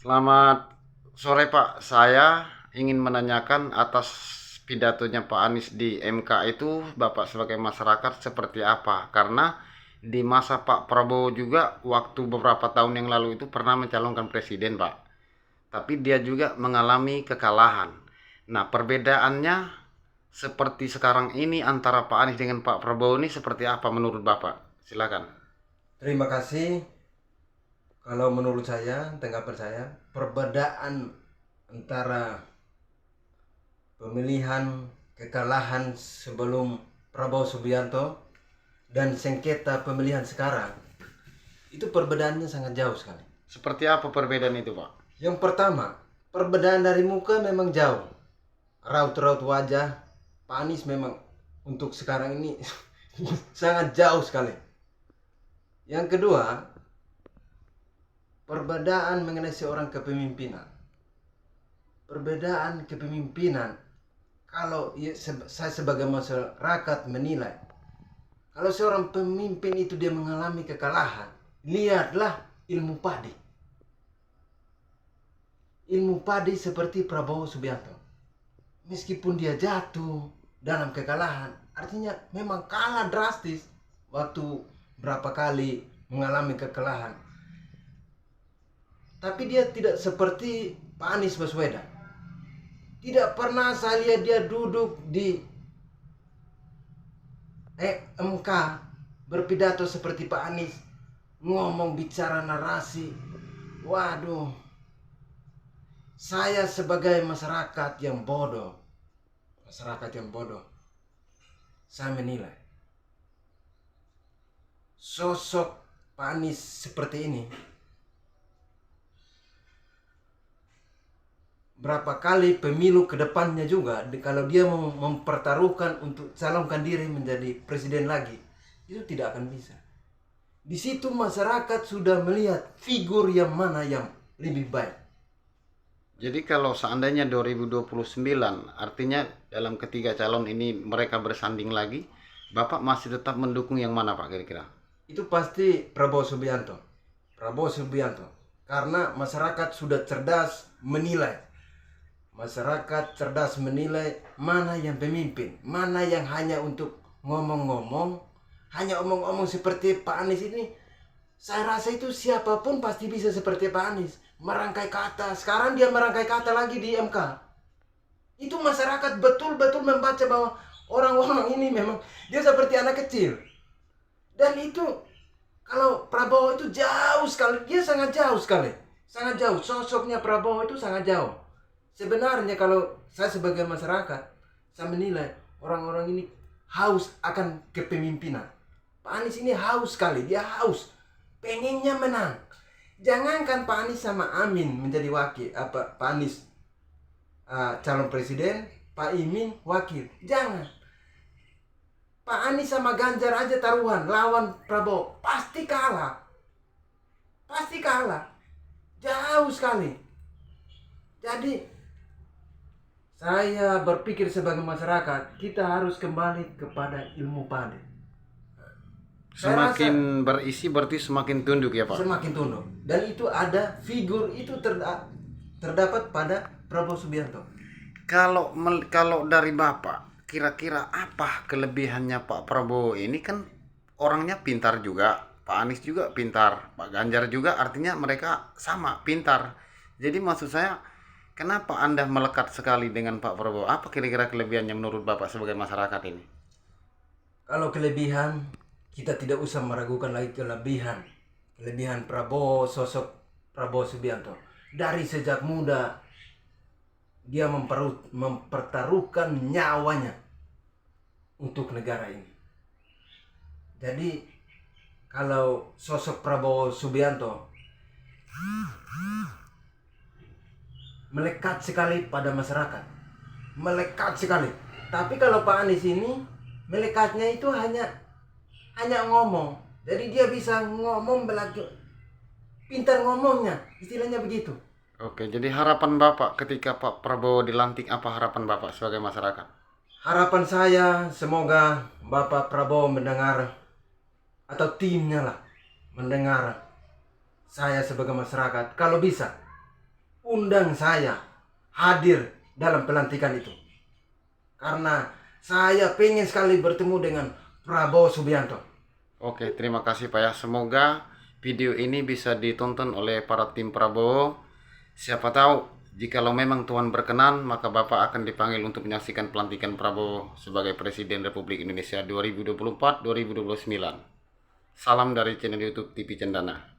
Selamat sore Pak, saya ingin menanyakan atas pidatonya Pak Anies di MK itu Bapak sebagai masyarakat seperti apa? Karena di masa Pak Prabowo juga waktu beberapa tahun yang lalu itu pernah mencalonkan presiden Pak. Tapi dia juga mengalami kekalahan. Nah perbedaannya seperti sekarang ini antara Pak Anies dengan Pak Prabowo ini seperti apa menurut Bapak? Silakan. Terima kasih. Kalau menurut saya, tanggapan saya, perbedaan antara pemilihan kekalahan sebelum Prabowo Subianto dan sengketa pemilihan sekarang, itu perbedaannya sangat jauh sekali. Seperti apa perbedaan itu Pak? Yang pertama, perbedaan dari muka memang jauh. Raut-raut wajah Pak Anies memang untuk sekarang ini sangat jauh sekali. Yang kedua, perbedaan mengenai seorang kepemimpinan. Perbedaan kepemimpinan, kalau saya sebagai masyarakat menilai, kalau seorang pemimpin itu dia mengalami kekalahan, lihatlah ilmu padi. Ilmu padi seperti Prabowo Subianto. Meskipun dia jatuh dalam kekalahan, artinya memang kalah drastis waktu berapa kali mengalami kekalahan. Tapi dia tidak seperti Pak Anies Baswedan. Tidak pernah saya lihat dia duduk di MK berpidato seperti Pak Anies, ngomong bicara narasi. Waduh, saya sebagai masyarakat yang bodoh, saya menilai sosok Pak Anies seperti ini. Berapa kali pemilu ke depannya juga, kalau dia mau mempertaruhkan untuk calonkan diri menjadi presiden lagi, itu tidak akan bisa. Di situ masyarakat sudah melihat figur yang mana yang lebih baik. Jadi kalau seandainya 2029, artinya dalam ketiga calon ini mereka bersanding lagi, Bapak masih tetap mendukung yang mana Pak kira-kira? Itu pasti Prabowo Subianto. Prabowo Subianto. Karena masyarakat sudah cerdas menilai. Masyarakat cerdas menilai mana yang pemimpin, mana yang hanya untuk ngomong-ngomong, hanya omong-omong seperti Pak Anies ini. Saya rasa itu siapapun pasti bisa seperti Pak Anies, merangkai kata. Sekarang dia merangkai kata lagi di MK. Itu masyarakat betul-betul membaca bahwa orang-orang ini memang dia seperti anak kecil. Dan itu kalau Prabowo itu jauh sekali, dia sangat jauh sekali. Sangat jauh, sosoknya Prabowo itu sangat jauh. Sebenarnya kalau saya sebagai masyarakat, saya menilai orang-orang ini haus akan kepemimpinan. Pak Anies ini haus sekali, dia haus. Pengennya menang. Jangankan Pak Anies sama Amin menjadi wakil, Pak Anies calon presiden, Pak Imin wakil. Jangan. Pak Anies sama Ganjar aja taruhan lawan Prabowo, pasti kalah. Pasti kalah. Jauh sekali. Jadi saya berpikir sebagai masyarakat, kita harus kembali kepada ilmu padi. Saya rasa Semakin berisi berarti semakin tunduk ya Pak? semakin tunduk. Dan itu ada figur itu terdapat pada Prabowo Subianto. Kalau dari Bapak, kira-kira apa kelebihannya Pak Prabowo ini? Kan orangnya pintar juga, Pak Anies juga pintar, Pak Ganjar juga, artinya mereka sama pintar. Jadi maksud saya, kenapa Anda melekat sekali dengan Pak Prabowo? Apa kira-kira kelebihannya menurut Bapak sebagai masyarakat ini? Kalau kelebihan, kita tidak usah meragukan lagi kelebihan. Kelebihan Prabowo, sosok Prabowo Subianto. Dari sejak muda, dia mempertaruhkan nyawanya untuk negara ini. Jadi, kalau sosok Prabowo Subianto melekat sekali pada masyarakat, melekat sekali. Tapi kalau Pak Anies ini melekatnya itu hanya ngomong. Jadi dia bisa ngomong belakang, pintar ngomongnya, istilahnya begitu. Oke, jadi harapan Bapak ketika Pak Prabowo dilantik, apa harapan Bapak sebagai masyarakat? Harapan saya semoga Bapak Prabowo mendengar, atau timnya lah mendengar saya sebagai masyarakat. Kalau bisa undang saya hadir dalam pelantikan itu. Karena saya pengen sekali bertemu dengan Prabowo Subianto. Oke, terima kasih Pak ya. Semoga video ini bisa ditonton oleh para tim Prabowo. Siapa tahu jikalau memang Tuhan berkenan, maka Bapak akan dipanggil untuk menyaksikan pelantikan Prabowo sebagai Presiden Republik Indonesia 2024-2029. Salam dari channel YouTube TV Cendana.